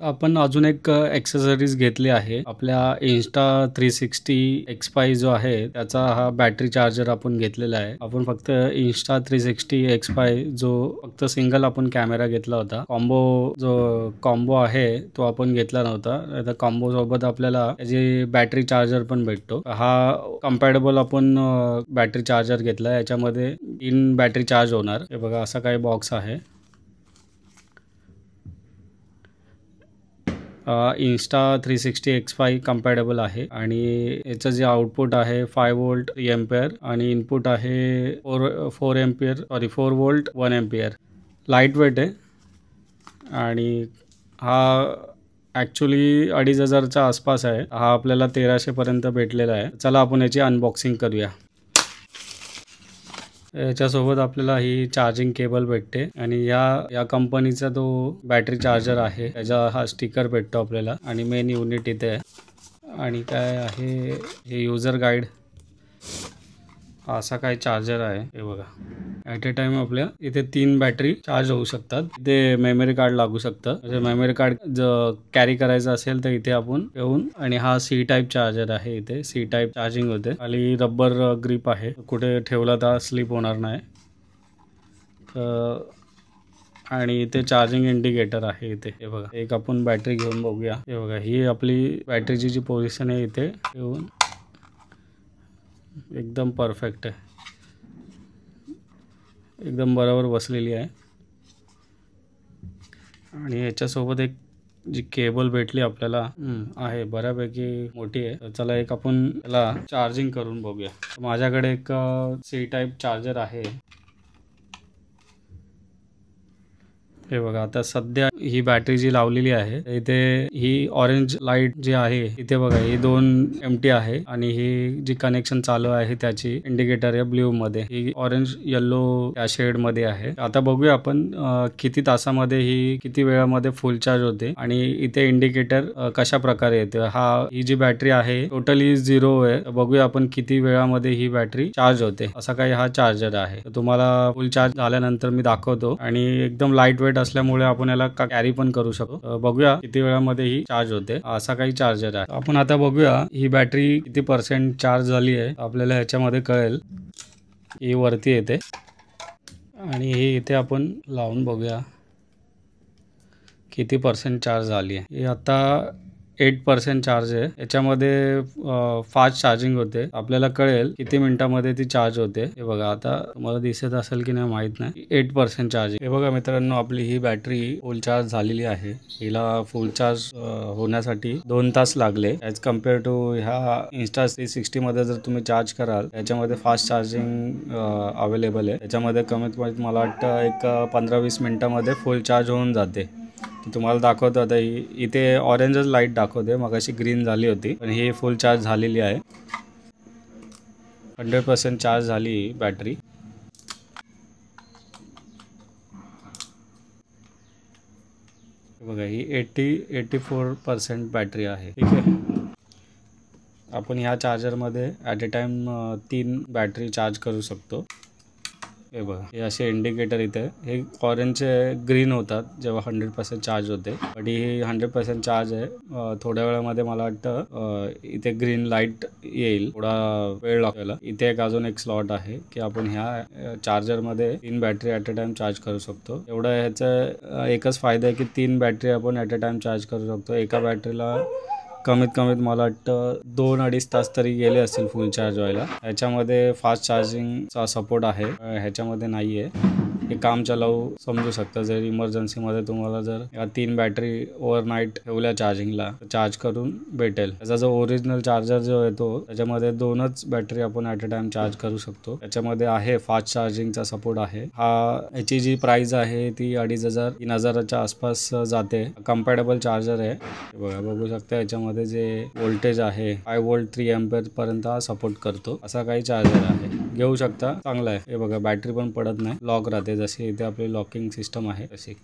आपण अजून एक एक्सेसरीज घेतली आहे. आपल्या Insta360 X5 जो आहे त्याचा हा बॅटरी चार्जर आपण घेतलेला आहे. आपण फक्त Insta360 X5 जो फक्त सिंगल आपण कॅमेरा घेतला होता. कॉम्बो आहे तो आपण घेतला नव्हता. आता कॉम्बो सोबत आपल्याला त्याची बॅटरी चार्जर पण भेटतो. हा कंपॅटेबल आपण बॅटरी चार्जर घेतला. याच्यामध्ये 3 बॅटरी चार्ज होणार. हे बघा असा काही बॉक्स आहे. Insta360 X5 कंपॅटेबल आहे आणि याचं जे आउटपुट आहे 5 वोल्ट 3 एम्पियर आणि इनपुट आहे 4 वोल्ट 1 एम्पियर. लाईट वेट आहे आणि हा ॲक्च्युली 2500च्या आसपास आहे. हा आपल्याला 1300 पर्यंत भेटलेला आहे. चला आपण याची अनबॉक्सिंग करूया. याच्यासोबत आपल्याला ही चार्जिंग केबल भेटते आणि या कंपनीचा तो बॅटरी चार्जर आहे. त्याचा हा स्टिकर भेटतो आपल्याला आणि मेन युनिट इथे आहे. आणि काय आहे हे युजर गाईड. असा काय चार्जर आहे हे बघा. ॲट ए टाइम आपल्या इथे 3 बॅटरी चार्ज होऊ शकतात. इथे मेमरी कार्ड लागू शकतं. म्हणजे मेमरी कार्ड जर कॅरी करायचं असेल तर इथे आपण घेऊन. आणि हा C टाईप चार्जर आहे. इथे C टाईप चार्जिंग होते. खाली रबर ग्रिप आहे. कुठे ठेवला तर स्लिप होणार नाही. आणि इथे चार्जिंग इंडिकेटर आहे इथे. हे बघा एक आपण बॅटरी घेऊन बघूया. हे बघा ही आपली बॅटरीची जी पोझिशन आहे इथे घेऊन एकदम परफेक्ट आहे. एकदम बरोबर बसलेली आहे. आणि याच्यासोबत एक जी केबल भेटली आपल्याला आहे बऱ्यापैकी मोठी आहे. चला एक आपण त्याला चार्जिंग करून बघूया. माझ्याकडे एक C टाईप चार्जर आहे. हे बघा आता सध्या ही बॅटरी जी लावलेली आहे इथे ही ऑरेंज लाईट जी आहे इथे बघा ही 2 एमटी आहे आणि ही जी कनेक्शन चालू आहे त्याची इंडिकेटर आहे ब्ल्यू मध्ये. ही ऑरेंज येलो या शेड मध्ये आहे. आता बघूया आपण किती तासामध्ये किती वेळामध्ये फुल चार्ज होते आणि इथे इंडिकेटर कशा प्रकारे येते. ही जी बॅटरी आहे टोटली 0 आहे. बघूया आपण किती वेळामध्ये ही बॅटरी चार्ज होते. असा काही हा चार्जर आहे. तुम्हाला फुल चार्ज झाल्यानंतर मी दाखवतो. आणि एकदम लाईट वेट असल्यामुळे आपण याला कॅरी पण करू शकतो. बघूया किती वेळामध्ये ही चार्ज होते. असा काही चार्जर आहे. आपण आता बघूया ही बॅटरी किती % चार्ज झाली आहे. आपल्याला ह्याच्यामध्ये कळेल. ही वरती येते आणि ही इथे आपण लावून बघूया किती % चार्ज झाली आहे. ही आता 8% चार्ज आहे. याच्यामध्ये फास्ट चार्जिंग होते. आपल्याला कळेल किती मिनिटामध्ये ती चार्ज होते. हे बघा आता तुम्हाला दिसत असेल की नाही माहित नाही. 8% चार्जिंग. हे बघा मित्रांनो आपली ही बॅटरी फुल चार्ज झालेली आहे. हिला फुल चार्ज होण्यासाठी 2 तास लागले. ॲज कम्पेअर टू ह्या Insta360 मध्ये जर तुम्ही चार्ज कराल त्याच्यामध्ये फास्ट चार्जिंग अवेलेबल आहे. त्याच्यामध्ये कमीत कमी मला वाटतं एक 15-20 मिनिटामध्ये फुल चार्ज होऊन जाते. तुम्हाला दाखवतो आता इथे ऑरेंजच लाईट दाखवते. मगाशी ग्रीन झाली होती पण ही फुल चार्ज झालेली आहे. 100% चार्ज झाली बॅटरी. बघा ही 84% बॅटरी आहे. ठीक आहे. आपण ह्या चार्जरमध्ये at a time 3 battery charge करू शकतो. हे बघा हे असे इंडिकेटर इथे हे ऑरेंजचे ग्रीन होतात जेव्हा 100% चार्ज होते. बट ही 100% चार्ज आहे. थोड्या वेळामध्ये मला वाटतं इथे ग्रीन लाईट येईल. थोडा वेळ लागेल. इथे अजून एक स्लॉट आहे की आपण ह्या चार्जरमध्ये 3 battery at a time charge करू शकतो. एवढं ह्याचं एकच फायदा आहे की 3 बॅटरी आपण ॲट अ टाइम चार्ज करू शकतो. एका बॅटरीला कमीत कमीत मला वाटतं 2-2.5 तास तरी गेले असतील फुल चार्ज व्हायला. ह्याच्यामध्ये फास्ट चार्जिंगचा सपोर्ट आहे. ह्याच्यामध्ये नाही आहे. हे काम चालवू समजू शकता. जर इमर्जन्सीमध्ये तुम्हाला जर या 3 बॅटरी ओव्हरनाईट ठेवल्या चार्जिंगला चार्ज करून भेटेल. त्याचा जो ओरिजिनल चार्जर जो येतो त्याच्यामध्ये 2च बॅटरी आपण ॲट अ टाइम चार्ज करू शकतो. त्याच्यामध्ये आहे फास्ट चार्जिंगचा सपोर्ट आहे. याची जी प्राइस आहे ती 2500-3000च्या आसपास जाते. कंपॅटेबल चार्जर आहे. बघू शकता याच्यामध्ये जे व्होल्टेज आहे 5 वोल्ट 3 एम्पियर पर्यंत हा सपोर्ट करतो. असा काही चार्जर आहे. घेऊ शकता. चांगला आहे. हे बघा बॅटरी पण पडत नाही. लॉक राहते जशी इथे आपली लॉकिंग सिस्टम आहे तशी.